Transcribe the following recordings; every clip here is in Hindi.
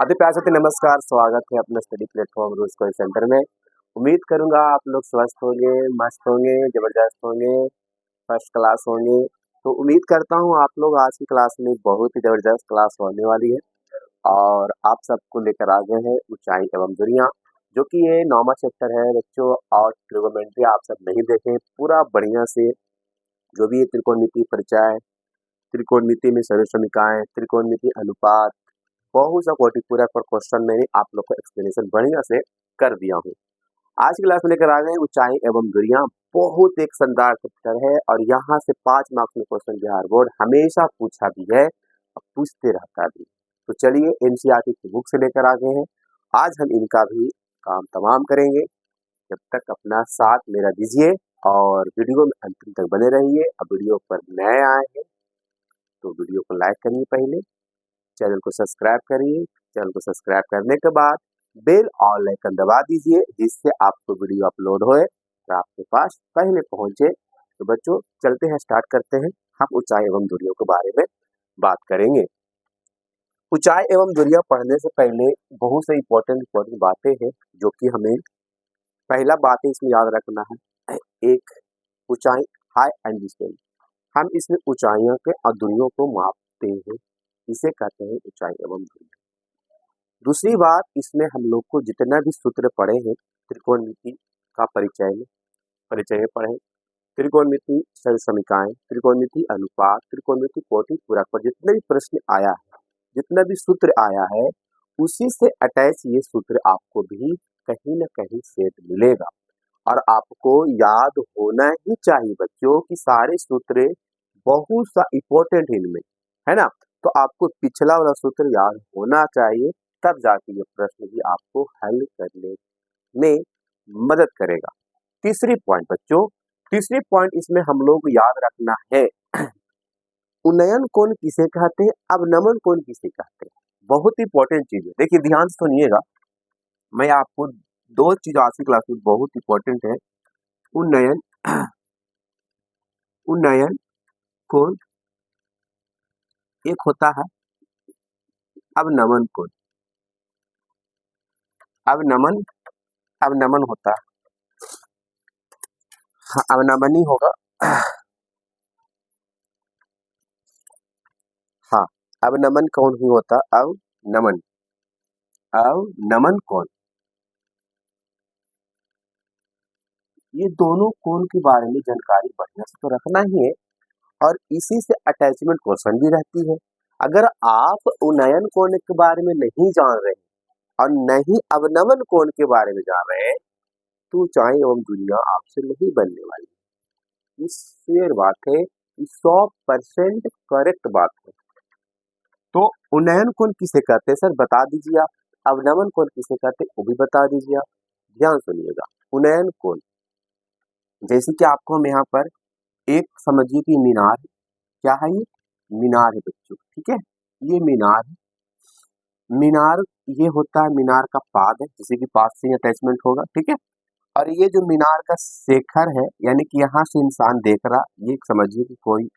आदि प्यार से नमस्कार, स्वागत है अपने स्टडी प्लेटफॉर्म रूस कोई सेंटर में। उम्मीद करूंगा आप लोग स्वस्थ होंगे, मस्त होंगे, जबरदस्त होंगे, फर्स्ट क्लास होंगे। तो उम्मीद करता हूं आप लोग आज की क्लास में बहुत ही जबरदस्त क्लास होने वाली है और आप सबको लेकर आ गए हैं ऊंचाई एवं दूरियां, जो कि ये 9वां चैप्टर है बच्चों। और ट्रिगोनोमेट्री आप सब नहीं देखे पूरा बढ़िया से, जो भी ये त्रिकोणमिति परिचय, त्रिकोणमिति में सरल समीकरण, त्रिकोणमिति अनुपात, बहुत सा कोटि पूरा पर क्वेश्चन मैंने आप लोग को एक्सप्लेनेशन बढ़िया से कर दिया हूँ। आज की क्लास में लेकर आ गए ऊंचाई एवं दूरियां। बहुत एक शानदार चैप्टर है और यहाँ से 5 मार्क्स में क्वेश्चन बिहार बोर्ड हमेशा पूछा भी है और पूछते रहता भी। तो चलिए एनसीईआरटी की बुक से लेकर आ गए हैं, आज हम इनका भी काम तमाम करेंगे। जब तक अपना साथ मेरा दीजिए और वीडियो में अंतिम तक बने रहिए। अब वीडियो पर नए आए हैं तो वीडियो को लाइक करिए, पहले चैनल को सब्सक्राइब करिए। चैनल को सब्सक्राइब करने के बाद बेल और आइकन दबा दीजिए, जिससे आपको वीडियो अपलोड होए और आपके पास पहले पहुंचे। तो बच्चों चलते हैं, स्टार्ट करते हैं। हम ऊंचाई एवं दूरियों के बारे में बात करेंगे। ऊंचाई एवं दूरियां पढ़ने से पहले बहुत से इंपॉर्टेंट बातें हैं, जो कि हमें पहला बात इसमें याद रखना है। एक, ऊंचाई, हाइट एंड डिस्टेंस। हम इसमें ऊंचाइयों के और दूरियों को मापते हैं, इसे कहते हैं ऊंचाई एवं दूरियां। दूसरी बात, इसमें हम लोग को जितना भी सूत्र पढ़े हैं त्रिकोणमिति का परिचय में पढ़े, त्रिकोणमिति सरल समीकरण, त्रिकोणमिति अनुपात, त्रिकोणमिति कोटि पूरक पर जितने भी प्रश्न आया है, जितना भी सूत्र आया है, उसी से अटैच ये सूत्र आपको भी कहीं न कहीं सेट मिलेगा। और आपको याद होना ही चाहिए बच्चों कि सारे सूत्र बहुत सा इंपॉर्टेंट इनमें है ना। तो आपको पिछला वाला सूत्र याद होना चाहिए, तब जाके ये प्रश्न भी आपको हल करने में मदद करेगा। तीसरी पॉइंट बच्चों, तीसरी पॉइंट इसमें हम लोग याद रखना है, उन्नयन कोण किसे कहते हैं, अवनमन कोण किसे कहते हैं। बहुत इंपॉर्टेंट चीज है, देखिए ध्यान से सुनिएगा। मैं आपको दो चीज आज की क्लास में बहुत इंपॉर्टेंट है। उन्नयन उन्नयन कोण, एक होता है अवनमन कोण। अवनमन अवनमन होता है, हाँ अवनमन ही होगा। हाँ, अवनमन कोण ही होता, अवनमन अवनमन कोण। ये दोनों कोण के बारे में जानकारी बढ़िया से तो रखना ही है, और इसी से अटैचमेंट क्वेश्चन भी रहती है। अगर आप उन्नयन कोण के बारे में नहीं जान रहे और नहीं अवनमन कोण के बारे में जान रहे हैं, तो ऊंचाई एवं दूरियां आपसे नहीं बनने वाली। इस शेयर बात है, 100% करेक्ट बात है। तो उन्नयन कोण किसे कहते हैं सर बता दीजिए आप, अवनमन कोण किसे कहते हैं वो भी बता दीजिए आप। ध्यान सुनिएगा, उन्नयन कोण जैसे कि आपको हम यहाँ पर एक समझिए कि मीनार है। क्या है ये? मीनार है बच्चों, ठीक है। ये मीनार है, मीनार ये होता है, मीनार का पाद है, जिसे कि पाद से अटैचमेंट होगा, ठीक है। और ये जो मीनार का शेखर है, यानी कि यहाँ से इंसान देख रहा, ये समझिए कि कोई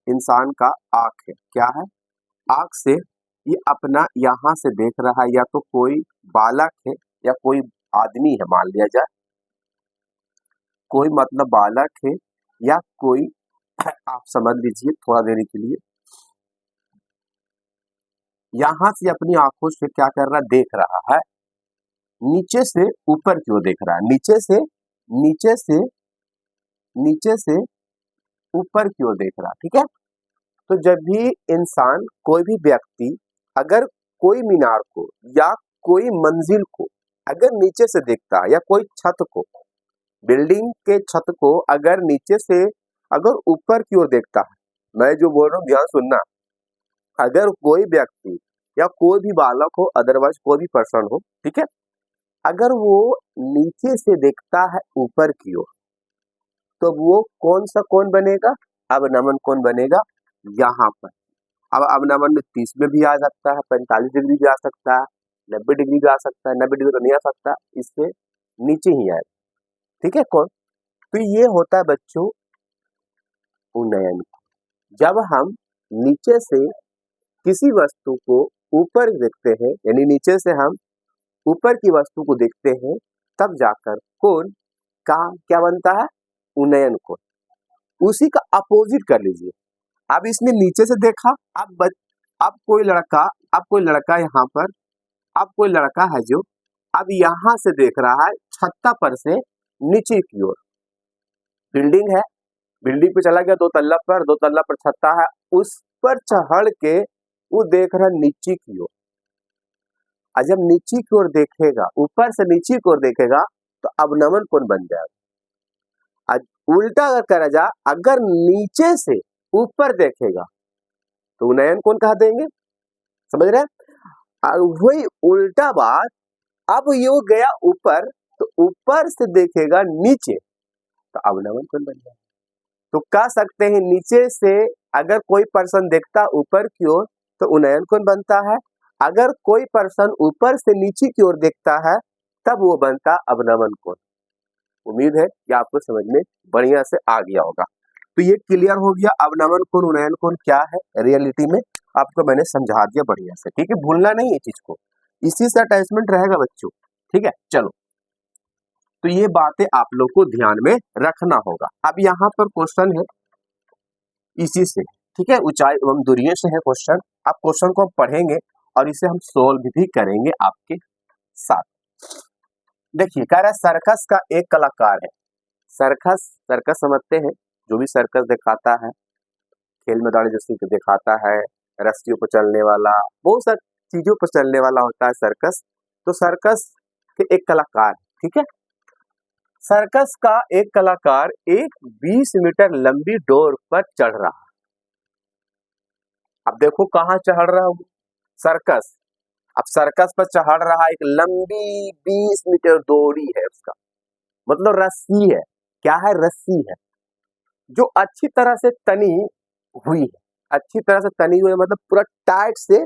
इंसान का आंख है। क्या है? आंख से ये अपना यहाँ से देख रहा है, या तो कोई बालक है या कोई आदमी है, मान लिया जाए कोई मतलब बालक है या कोई आप समझ लीजिए थोड़ा देर के लिए, यहाँ से अपनी आंखों से क्या कर रहा, देख रहा है, नीचे से ऊपर की ओर देख रहा है, नीचे से ऊपर की ओर देख रहा, ठीक है। तो जब भी इंसान, कोई भी व्यक्ति अगर कोई मीनार को या कोई मंजिल को अगर नीचे से देखता है, या कोई छत को, बिल्डिंग के छत को अगर नीचे से अगर ऊपर की ओर देखता है, मैं जो बोल रहा हूँ ध्यान सुनना, अगर कोई व्यक्ति या कोई भी बालक हो, अदरवाइज कोई भी पर्सन हो, ठीक है, अगर वो नीचे से देखता है ऊपर की ओर, तो वो कौन सा कोण बनेगा? अवनमन कोण बनेगा। यहाँ पर अब अवनमन में 30 में भी आ सकता है, 45 डिग्री भी आ सकता है, 90 डिग्री भी आ सकता है, 90 डिग्री तो नहीं आ सकता, इससे नीचे ही आएगा, ठीक है कौन। तो ये होता है बच्चों उन्नयन। जब हम नीचे से किसी वस्तु को ऊपर देखते हैं, यानी नीचे से हम ऊपर की वस्तु को देखते हैं, तब जाकर कोण का क्या बनता है, उन्नयन कोण। उसी का अपोजिट कर लीजिए। अब इसने नीचे से देखा, अब कोई लड़का यहाँ पर, अब कोई लड़का है जो अब यहाँ से देख रहा है छत्ता पर से नीचे की ओर। बिल्डिंग है, बिल्डिंग पे चला गया, दो तल्ला पर छत्ता है, उस पर चढ़ के वो देख रहा है नीचे की ओर। और जब नीचे की ओर देखेगा, ऊपर से नीचे की ओर देखेगा, तो अवनमन कोण बन जाएगा। आज उल्टा अगर करा जा, अगर नीचे से ऊपर देखेगा तो उन्नयन कोण कहा देंगे, समझ रहे हैं। वही उल्टा बात, अब ये गया ऊपर, तो ऊपर से देखेगा नीचे तो अवनमन कोण बन जाएगा। तो कह सकते हैं नीचे से अगर कोई पर्सन देखता ऊपर की ओर तो उन्नयन कोण बनता है, अगर कोई पर्सन ऊपर से नीचे की ओर देखता है तब वो बनता अवनमन कोण। उम्मीद है कि आपको समझ में बढ़िया से आ गया होगा। तो ये क्लियर हो गया अवनमन कोण उन्नयन कोण क्या है। रियलिटी में आपको मैंने समझा दिया बढ़िया से, ठीक है, भूलना नहीं है चीज को, इसी से अटैचमेंट रहेगा बच्चों, ठीक है। चलो, तो ये बातें आप लोग को ध्यान में रखना होगा। अब यहाँ पर क्वेश्चन है इसी से, ठीक है, ऊंचाई एवं दूरियों से है क्वेश्चन। अब क्वेश्चन को हम पढ़ेंगे और इसे हम सोल्व भी करेंगे आपके साथ। देखिए, कह रहा है सर्कस का एक कलाकार है। सर्कस समझते हैं, जो भी सर्कस दिखाता है, खेल मैदान जैसे दिखाता है, रस्सियों पर चलने वाला, बहुत सारी चीजों पर चलने वाला होता है सर्कस। तो सर्कस के एक कलाकार, ठीक है, सर्कस का एक कलाकार एक 20 मीटर लंबी डोर पर चढ़ रहा है। अब देखो कहाँ चढ़ रहा हूं, सर्कस। अब सर्कस पर चढ़ रहा है, एक लंबी 20 मीटर डोरी है उसका, मतलब रस्सी है। क्या है, रस्सी है जो अच्छी तरह से तनी हुई है। अच्छी तरह से तनी हुई है मतलब पूरा टाइट से,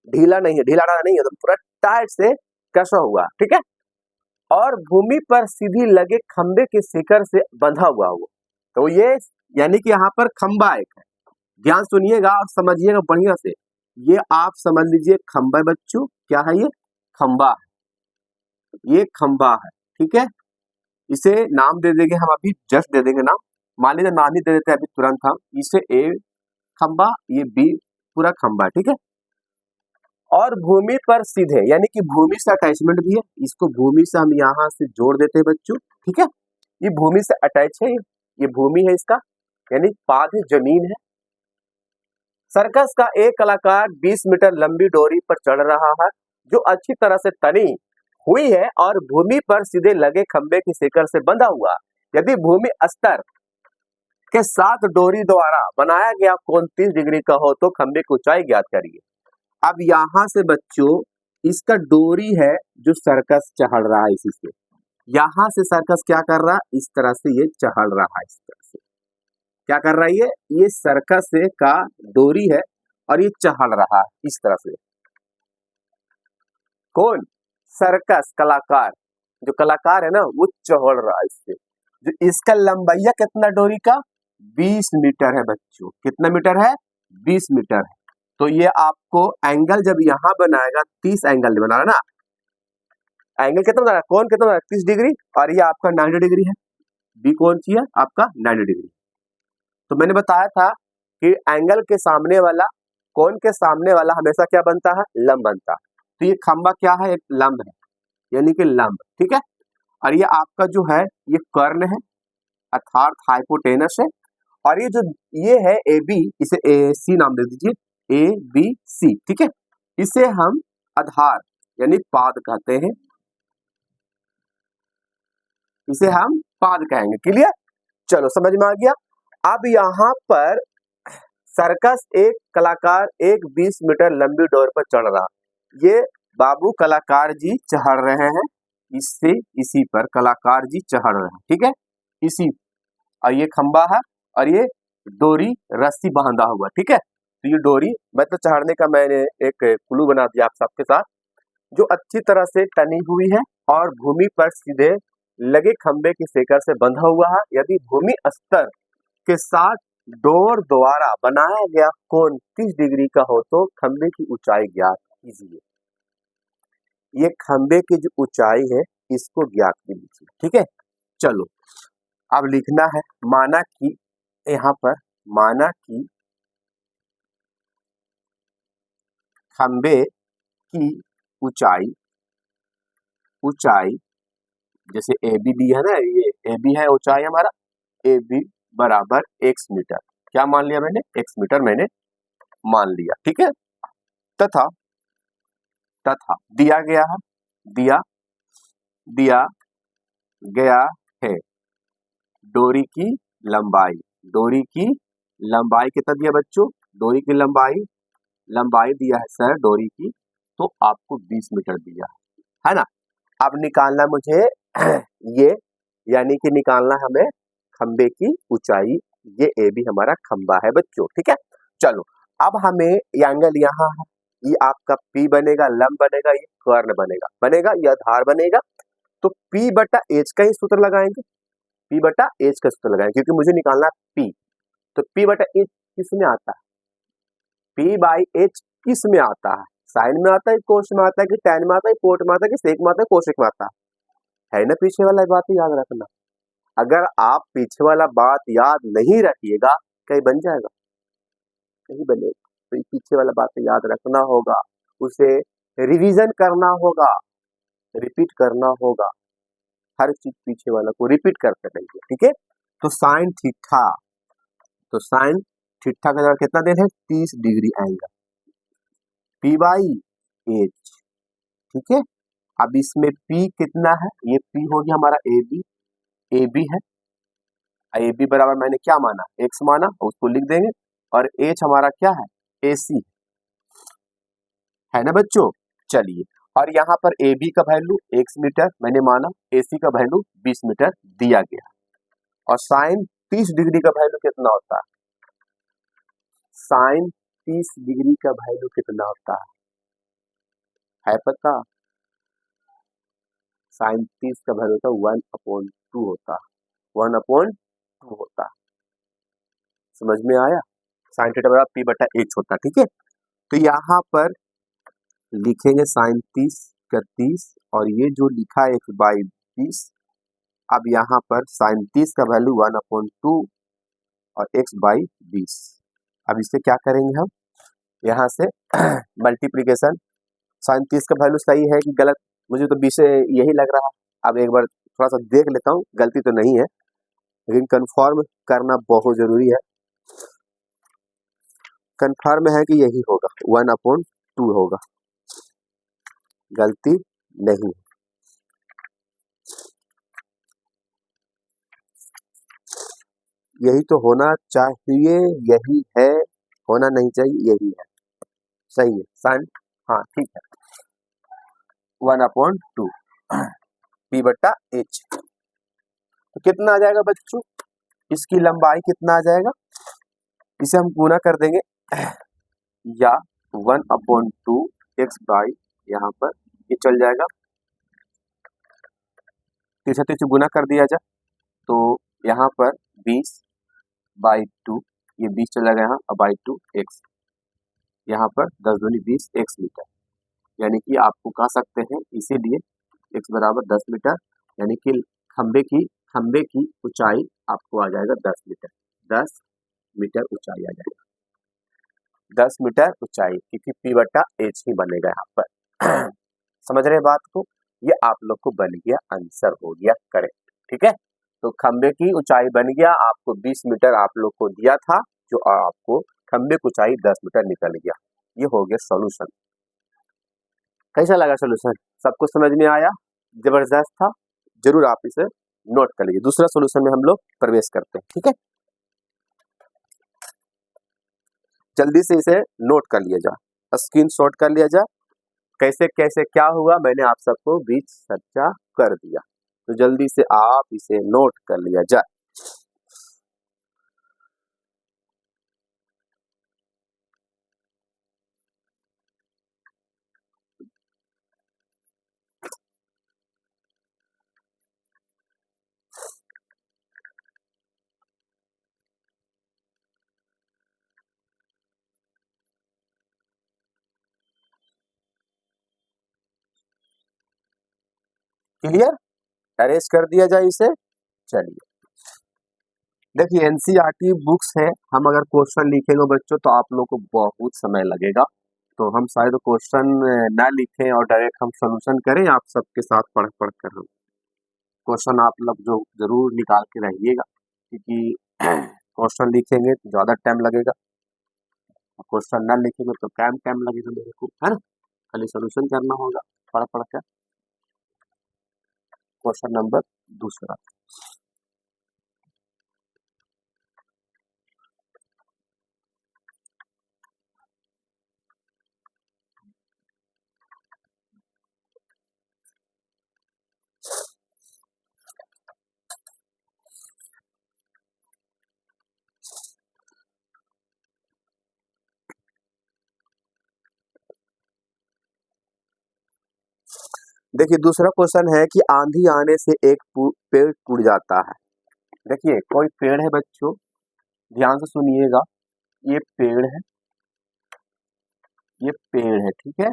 ढीला नहीं है, ढीला नहीं है, तो पूरा टाइट से कसा हुआ, ठीक है, और भूमि पर सीधी लगे खंबे के शिखर से बंधा हुआ वो। तो ये यानी कि यहाँ पर खंबा एक है, ध्यान सुनिएगा और समझिएगा बढ़िया से। ये आप समझ लीजिए खंबा है बच्चों, क्या है ये, खंबा है, ये खंबा है, ठीक है। इसे नाम दे देंगे हम, अभी जस्ट दे देंगे नाम, मान लीजिए नाम ही दे देते हैं अभी तुरंत हम इसे। ए खंबा, ये बी पूरा खंबा, ठीक है। और भूमि पर सीधे, यानी कि भूमि से अटैचमेंट भी है, इसको भूमि से हम यहाँ से जोड़ देते हैं बच्चों, ठीक है। ये भूमि से अटैच है, ये भूमि है इसका, यानी पाद है, जमीन है। सर्कस का एक कलाकार 20 मीटर लंबी डोरी पर चढ़ रहा है जो अच्छी तरह से तनी हुई है और भूमि पर सीधे लगे खंबे की शिखर से बंधा हुआ। यदि भूमि स्तर के साथ डोरी द्वारा बनाया गया कोण 30 डिग्री का हो तो खंबे की ऊंचाई ज्ञात करिए। अब यहाँ से बच्चों इसका डोरी है जो सर्कस चढ़ रहा है, इसी से यहाँ से सर्कस क्या कर रहा है, इस तरह से ये चढ़ रहा है, इस तरह से क्या कर रहा है, ये सर्कस से का डोरी है और ये चढ़ रहा है इस तरह से। कौन, सर्कस कलाकार, जो कलाकार है ना वो चढ़ रहा है इससे। जो इसका लंबाइया कितना डोरी का, 20 मीटर है बच्चों। कितना मीटर है, 20 मीटर है। तो ये आपको एंगल जब यहाँ बनाएगा 30 एंगल बना रहा ना, एंगल कितना बना रहा है, कौन कितना बना रहा है, 30 डिग्री, और ये आपका 90 डिग्री है। बी कौन सी है आपका 90 डिग्री। तो मैंने बताया था कि एंगल के सामने वाला, कोण के सामने वाला हमेशा क्या बनता है, लंब बनता है। तो ये खंबा क्या है, एक लंब है, यानी कि लंब, ठीक है। और ये आपका जो है ये कर्ण है अर्थात हाइपोटेनस है। और ये जो ये है ए बी, इसे ए सी नाम दे दीजिए, ए बी सी, ठीक है। इसे हम आधार यानी पाद कहते हैं, इसे हम पाद कहेंगे। क्लियर, चलो समझ में आ गया। अब यहाँ पर सर्कस एक कलाकार एक 20 मीटर लंबी डोर पर चढ़ रहा, ये बाबू कलाकार जी चढ़ रहे हैं, इससे इसी पर कलाकार जी चढ़ रहे हैं, ठीक है, इसी। और ये खंबा है और ये डोरी रस्सी बांधा हुआ, ठीक है। तो ये डोरी मतलब चढ़ने का मैंने एक क्लू बना दिया आप सबके साथ, जो अच्छी तरह से तनी हुई है और भूमि पर सीधे लगे खंबे के शिखर से बंधा हुआ है। यदि भूमि स्तर के साथ डोर द्वारा बनाया गया कोण 30 डिग्री का हो तो खंबे की ऊंचाई ज्ञात कीजिए। ये खंबे की जो ऊंचाई है इसको ज्ञात कीजिए। ठीक है, चलो अब लिखना है, माना कि यहाँ पर माना कि खंबे की ऊंचाई ऊंचाई जैसे ए बी दी है ना, ये ए बी है ऊंचाई हमारा, ए बी बराबर x मीटर। क्या मान लिया मैंने? x मीटर मैंने मान लिया। ठीक है, तथा तथा दिया गया है, दिया दिया गया है डोरी की लंबाई। डोरी की लंबाई कितना दिया बच्चों? डोरी की लंबाई लंबाई दिया है सर डोरी की, तो आपको 20 मीटर दिया है ना। अब निकालना मुझे ये, यानी कि निकालना हमें खंबे की ऊंचाई। ये ए बी हमारा खंबा है बच्चों। ठीक है, चलो अब हमें एंगल यहाँ है, ये आपका P बनेगा, लंब बनेगा, ये कर्ण बनेगा, यह आधार बनेगा। तो P बटा H का ही सूत्र लगाएंगे, P बटा H का सूत्र लगाएंगे, क्योंकि मुझे निकालना है P। तो P बटा H किस में आता है? P बाई H किस में आता है? साइन में आता है, कोस में आता है, कि टैन में आता है, कोट में आता है, कि सेक में आता है, कोसेक में आता है ना। पीछे वाला बात ही याद रखना। अगर आप पीछे वाला बात याद नहीं रखिएगा, कहीं बन जाएगा? नहीं बनेगा। तो ये पीछे वाला बात याद रखना होगा, उसे रिवीजन करना होगा, रिपीट करना होगा, हर चीज पीछे वाला को रिपीट करते रहेंगे। ठीक है, तो साइन थीटा, तो साइन थीटा का जगह कितना देना है? 30 degree angle, P by H। ठीक है, अब इसमें P कितना है? ये P हो गया हमारा ए बी है। ए बी बराबर मैंने क्या माना? x माना, उसको लिख देंगे, और h हमारा क्या है? AC है ना बच्चों। चलिए, और यहाँ पर ए बी का वैल्यू x मीटर मैंने माना, AC का वैल्यू 20 मीटर दिया गया, और साइन 30 डिग्री का वैल्यू कितना होता है? साइन 30 डिग्री का वैल्यू कितना होता है पता? साइन 30 का वैल्यू होता है 1/2 होता है, 1/2 होता है। समझ में आया? साइन थीटा बराबर P बटा H होता है। ठीक है, तो यहाँ पर लिखेंगे साइन 30 का 30, और ये जो लिखा है 1/20। अब यहाँ पर साइन 30 का वैल्यू 1/2 और x/20। अब इससे क्या करेंगे हम? यहाँ से मल्टीप्लीकेशन। साइन 30 का वैल्यू सही है कि गलत? मुझे तो 20 यही लग रहा है। अब एक बार थोड़ा सा देख लेता हूँ, गलती तो नहीं है, लेकिन कंफर्म करना बहुत जरूरी है। कंफर्म है कि यही होगा, 1/2 होगा, गलती नहीं। यही तो होना चाहिए, यही है, होना नहीं चाहिए, यही है, सही है साइन। हाँ ठीक है, 1/2 P बटा H। तो कितना आ जाएगा बच्चों? इसकी लंबाई कितना आ जाएगा? इसे हम गुना कर देंगे, या 1/2 x बाई, यहाँ पर ये चल जाएगा, तीसरा तीसरा गुना कर दिया जाए, तो यहाँ पर 20/2, ये 20 चला गया यहाँ, /2 x, यहाँ पर 10 दूनी 20 x मीटर, यानी कि आपको कह सकते हैं इसीलिए x बराबर 10 मीटर, यानी कि खंबे की ऊंचाई आपको आ जाएगा 10 मीटर। 10 मीटर ऊंचाई आ जाएगा, 10 मीटर ऊंचाई, क्योंकि P बटा H ही बनेगा यहाँ पर। समझ रहे बात को? ये आप लोग को बन गया, आंसर हो गया करेक्ट। ठीक है, तो खंबे की ऊंचाई बन गया, आपको 20 मीटर आप लोग को दिया था, जो आपको खंबे की ऊंचाई 10 मीटर निकल गया। ये हो गया सॉल्यूशन। कैसा लगा सॉल्यूशन? सब कुछ समझ में आया? जबरदस्त था। जरूर आप इसे नोट कर लीजिए। दूसरा सॉल्यूशन में हम लोग प्रवेश करते हैं। ठीक है, जल्दी से इसे नोट कर लिया जाए, स्क्रीनशॉट कर लिया जाए। कैसे कैसे क्या हुआ मैंने आप सबको बीच चर्चा कर दिया, तो जल्दी से आप इसे नोट कर लिया जाए। क्लियर, अरेस्ट कर दिया जाए इसे। चलिए देखिए एनसीईआरटी बुक्स है, हम अगर क्वेश्चन लिखेंगे बच्चों तो आप लोग को बहुत समय लगेगा, तो हम शायद क्वेश्चन ना लिखें और डायरेक्ट हम सॉल्यूशन करें आप सबके साथ पढ़ पढ़ कर। हम क्वेश्चन आप लोग जो जरूर निकाल के रहिएगा, क्योंकि क्वेश्चन लिखेंगे तो ज़्यादा टाइम लगेगा, क्वेश्चन ना लिखेंगे तो कम टाइम लगेगा मेरे को, है ना। खाली सॉल्यूशन करना होगा पढ़ पढ़ कर। क्वेश्चन नंबर दूसरा, देखिए दूसरा क्वेश्चन है कि आंधी आने से एक पेड़ टूट जाता है। देखिए कोई पेड़ है बच्चों, ध्यान से सुनिएगा, ये पेड़ है, ये पेड़ है, ठीक है।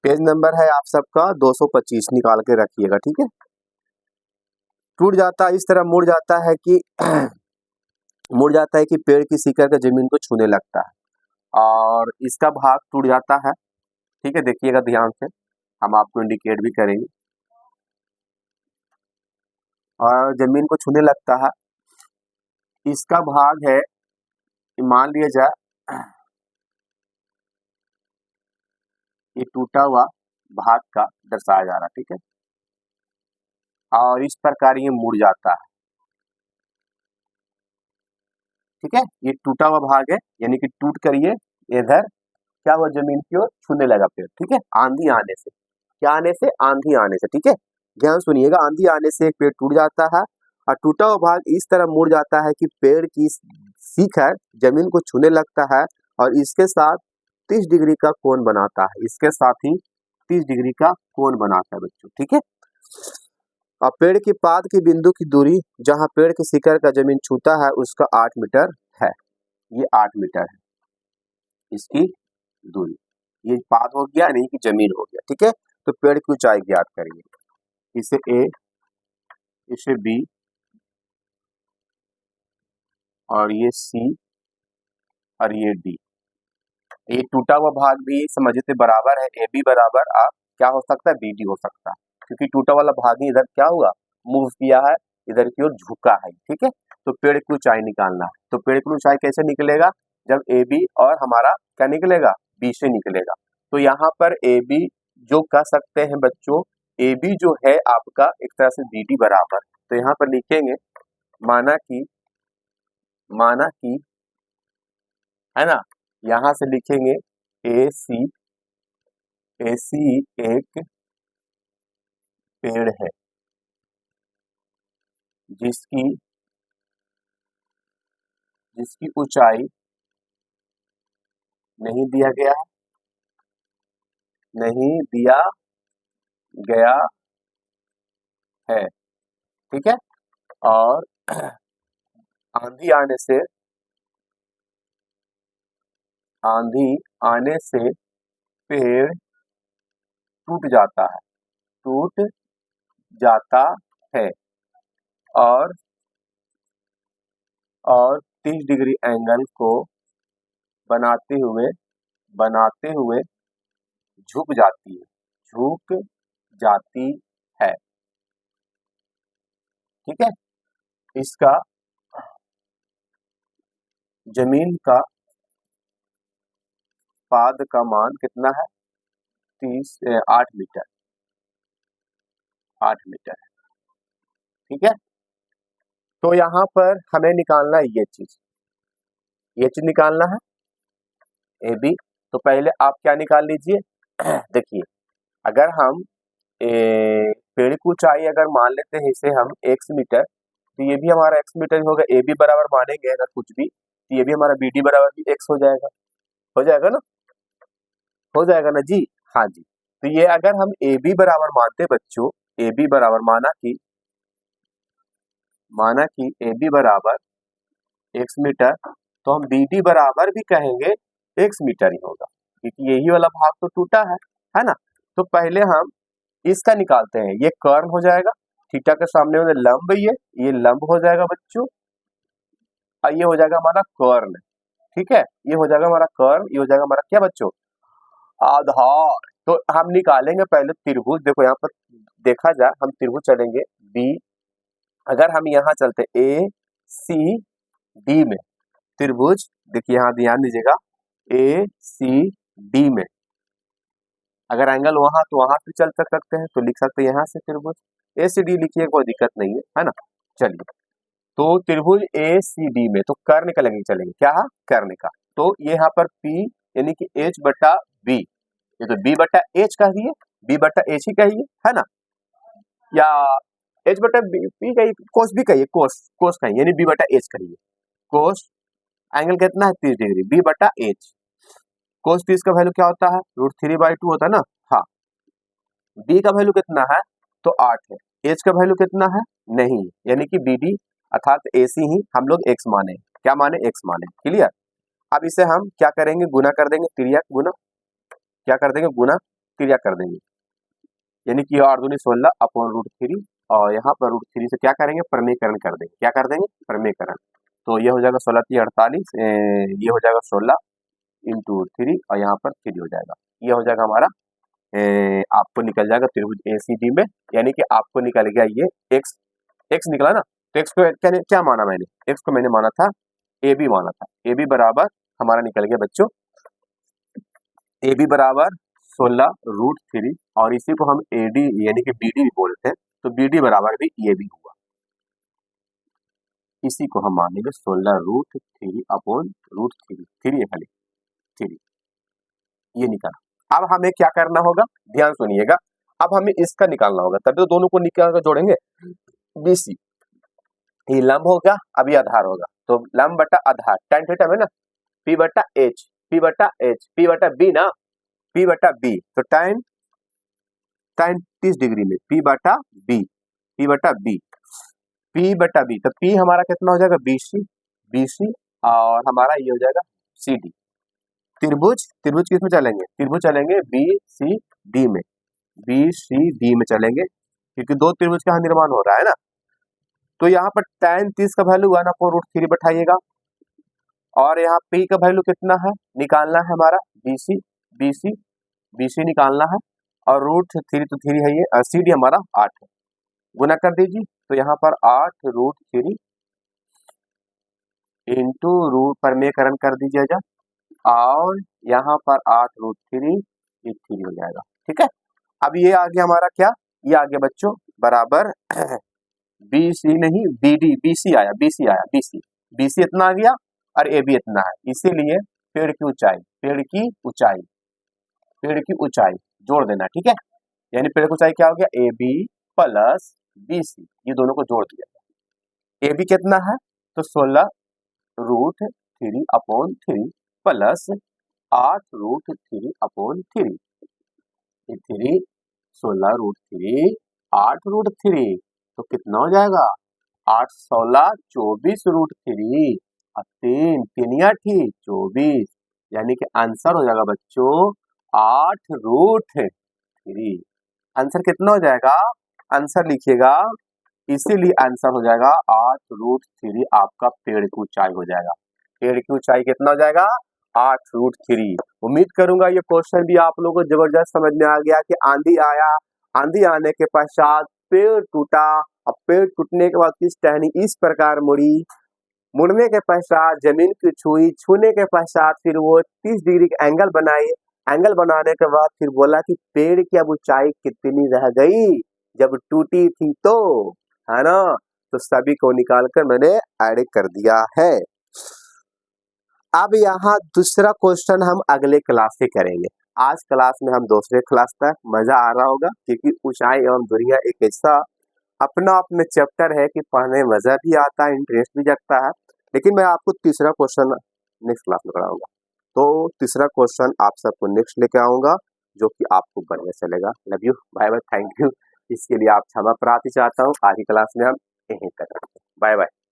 पेज नंबर है आप सबका 225, निकाल के रखिएगा, ठीक है। टूट जाता है, इस तरह मुड़ जाता है कि मुड़ जाता है कि पेड़ की शिकड़ का जमीन को छूने लगता है और इसका भाग टूट जाता है, ठीक है। देखिएगा ध्यान से, हम आपको इंडिकेट भी करेंगे, और जमीन को छूने लगता है। इसका भाग है, मान लिया जाए ये टूटा हुआ भाग का दर्शाया जा रहा है, ठीक है। और इस प्रकार ये मुड़ जाता है, ठीक है। ये टूटा हुआ भाग है, यानी कि टूट कर ये इधर क्या हुआ, जमीन की ओर छूने लगा पेड़, ठीक है। आंधी आने से, क्या आने से, आंधी आने से, ठीक है। ध्यान सुनिएगा, आंधी आने से एक पेड़ टूट जाता है और टूटा हुआ भाग इस तरह मुड़ जाता है कि पेड़ की शिखर जमीन को छूने लगता है और इसके साथ 30 डिग्री का कोण बनाता है, इसके साथ ही 30 डिग्री का कोण बनाता है बच्चों, ठीक है। और पेड़ की पात की बिंदु की दूरी जहां पेड़ की शिखर का जमीन छूता है उसका 8 मीटर है, ये 8 मीटर है इसकी दूरी। ये पात हो गया, नहीं कि जमीन हो गया, ठीक है। तो पेड़ की ऊंचाई ज्ञात करेंगे, इसे ए, इसे बी और ये सी और ये डी। ये टूटा हुआ भाग भी समझते बराबर है, ए बी बराबर आप क्या हो सकता है, बी डी हो सकता है, क्योंकि टूटा वाला भाग ही इधर क्या हुआ, मूव किया है, इधर की ओर झुका है, ठीक है। तो पेड़ की ऊंचाई निकालना है, तो पेड़ की ऊंचाई कैसे निकलेगा, जब ए बी और हमारा क्या निकलेगा, बी से निकलेगा। तो यहाँ पर ए बी जो कह सकते हैं बच्चों, ए बी जो है आपका एक तरह से बी डी बराबर, तो यहाँ पर लिखेंगे माना कि है ना, यहाँ से लिखेंगे ए सी एक पेड़ है जिसकी जिसकी ऊंचाई नहीं दिया गया है, ठीक है। और आंधी आने से पेड़ टूट जाता है, टूट जाता है और 30 डिग्री एंगल को बनाते हुए झुक जाती है, ठीक है। इसका जमीन का पाद का मान कितना है, 8 मीटर, 8 मीटर है, ठीक है। तो यहाँ पर हमें निकालना है ये चीज निकालना है ए बी। तो पहले आप क्या निकाल लीजिए देखिए, अगर हम पेड़ की ऊंचाई अगर मान लेते हैं इसे हम x मीटर, तो ये भी हमारा x मीटर ही होगा, ए बी बराबर मानेंगे अगर कुछ भी, तो ये भी हमारा बी डी बराबर भी x हो जाएगा ना, हो जाएगा ना जी, हाँ जी। तो ये अगर हम ए बी बराबर मानते बच्चों, ए बी बराबर माना कि ए बी बराबर x मीटर, तो हम बी डी बराबर भी कहेंगे x मीटर ही होगा, क्योंकि यही वाला भाग तो टूटा है ना। तो पहले हम इसका निकालते हैं, ये कर्न हो जाएगा, थीटा के सामने में लंब, ये लंब हो जाएगा बच्चों, और ये हो जाएगा हमारा कर्न। ठीक है, ये हो जाएगा हमारा कर्न, ये हो जाएगा हमारा क्या बच्चों, आधार। तो हम निकालेंगे पहले त्रिभुज। देखो यहाँ पर देखा जाए, हम त्रिभुज चलेंगे बी, अगर हम यहाँ चलते ए सी डी में त्रिभुज, देखिए यहाँ ध्यान दीजिएगा, ए सी डी में अगर एंगल वहां तो वहां पे चल सकते हैं, तो लिख सकते हैं यहाँ से त्रिभुज ए सी डी लिखिए, कोई दिक्कत नहीं है ना। चलिए, तो त्रिभुज ए सी डी में तो कर्ण का लेंगे, चलेंगे क्या है, कर्ण का। तो ये यहाँ पर P यानी कि H बटा B, ये तो B बटा H कहिए, B बटा H ही कहिए, है ना, या H बटा P कहिए, कोस भी कहिए, कोस कहिए, यानी B बटा H कहिए। कोस एंगल कितना है 30 डिग्री, B बटा H। कोस 30 का वैल्यू क्या होता है, √3/2 होता है ना। हाँ, B का वैल्यू कितना है, तो 8 है। H का वैल्यू कितना है, नहीं, यानी कि BD अर्थात AC ही हम लोग x माने, क्या माने, x माने। क्लियर। अब इसे हम क्या करेंगे, गुना कर देंगे, तिर्यक गुना, क्या कर देंगे, गुना तिर्यक कर देंगे, यानी कि 8 दूनी 16 अपॉन √3, और यहाँ पर √3 से क्या करेंगे, प्रमेयकरण कर देंगे, क्या कर देंगे, प्रमेयकरण। तो ये हो जाएगा 16 × 48, ये हो जाएगा 16 × 3, और यहाँ पर 3 हो जाएगा। ये हो जाएगा हमारा, आपको निकल जाएगा त्रिभुज ACD में, यानी कि आपको निकल गया ये x निकला ना। तो x को क्या माना मैंने, x को मैंने माना था AB माना था, AB बराबर हमारा निकल गया बच्चों, AB बराबर 16 √3, और इसी को हम AD यानी कि BD भी बोलते हैं, तो BD बराबर भी ये भी हुआ, इसी को हम मानेंगे 16 √3 अपॉन √3, 3 है खाली 3, ये निकाला। अब हमें क्या करना होगा, ध्यान सुनिएगा, अब हमें इसका निकालना होगा, तभी तो दोनों को निकाल कर जोड़ेंगे। BC ये लंब होगा, अब ये आधार होगा, तो लंब बटा आधार tan थीटा में ना, P बटा H, P बटा H, P बटा B ना, P बटा B, तो tan 30 डिग्री में P बटा B, P बटा B, P बटा B, तो P हमारा कितना हो जाएगा, BC, और हमारा ये हो जाएगा CD। त्रिभुज किस में चलेंगे, त्रिभुज चलेंगे BCD में, BCD में चलेंगे, क्योंकि दो त्रिभुज का निर्माण हो रहा है ना। तो यहाँ पर tan 30 का वैल्यू 1/√3 बैठाइएगा, और यहाँ P का वैल्यू कितना है, निकालना है हमारा BC निकालना है, और √3 तो 3 है, ये CD हमारा 8 है, गुना कर दीजिए, तो यहाँ पर 8√3 इंटू रूट परमेयकरण कर दीजिएगा, और यहाँ पर 8√3 ये 3 हो जाएगा। ठीक है, अब ये आ गया हमारा क्या, ये आ गया बच्चों बराबर BC नहीं BC आया, BC इतना आ गया, और AB इतना है, इसीलिए पेड़ की ऊंचाई जोड़ देना। ठीक है, यानी पेड़ की ऊंचाई क्या हो गया, AB प्लस BC, ये दोनों को जोड़ दिया। AB कितना है, तो 16 √3 अपॉन 3 प्लस 8 √3 अपॉन 3, 16 √3 8 √3, तो कितना हो जाएगा, 8 16 24 √3, और 3 या 24, यानी कि आंसर हो जाएगा बच्चों 8 √3। आंसर कितना हो जाएगा, आंसर लिखिएगा, इसीलिए आंसर हो जाएगा 8 √3, आपका पेड़ की ऊंचाई हो जाएगा। पेड़ की ऊंचाई कितना हो जाएगा, 8 √3। उम्मीद करूंगा ये क्वेश्चन भी आप लोगों को जबरदस्त समझ में आ गया कि आंधी आया, आंधी आने के पश्चात पेड़ टूटा, अब पेड़ टूटने के बाद किस टहनी इस प्रकार मुड़ी, मुड़ने के पश्चात जमीन की छूने के पश्चात फिर वो 30 डिग्री का एंगल बनाई, एंगल बनाने के बाद फिर बोला कि पेड़ की अब ऊंचाई कितनी रह गई जब टूटी थी, तो है ना, तो सभी को निकालकर मैंने ऐड कर दिया है। अब यहाँ दूसरा क्वेश्चन हम अगले क्लास से करेंगे, आज क्लास में हम दूसरे क्लास तक, मजा आ रहा होगा, क्योंकि ऊंचाई एवं दूरियां एक ऐसा अपना चैप्टर है कि पढ़ने में मजा भी आता है, इंटरेस्ट भी जगता है। लेकिन मैं आपको तीसरा क्वेश्चन नेक्स्ट क्लास में कराऊंगा, तो तीसरा क्वेश्चन आप सबको नेक्स्ट लेके आऊंगा, जो कि आपको बढ़िया चलेगा। Love you, bye bye, thank you. इसके लिए आप क्षमा प्रार्थी चाहता हूँ, आज की क्लास में हम यहीं तक, बाय बाय।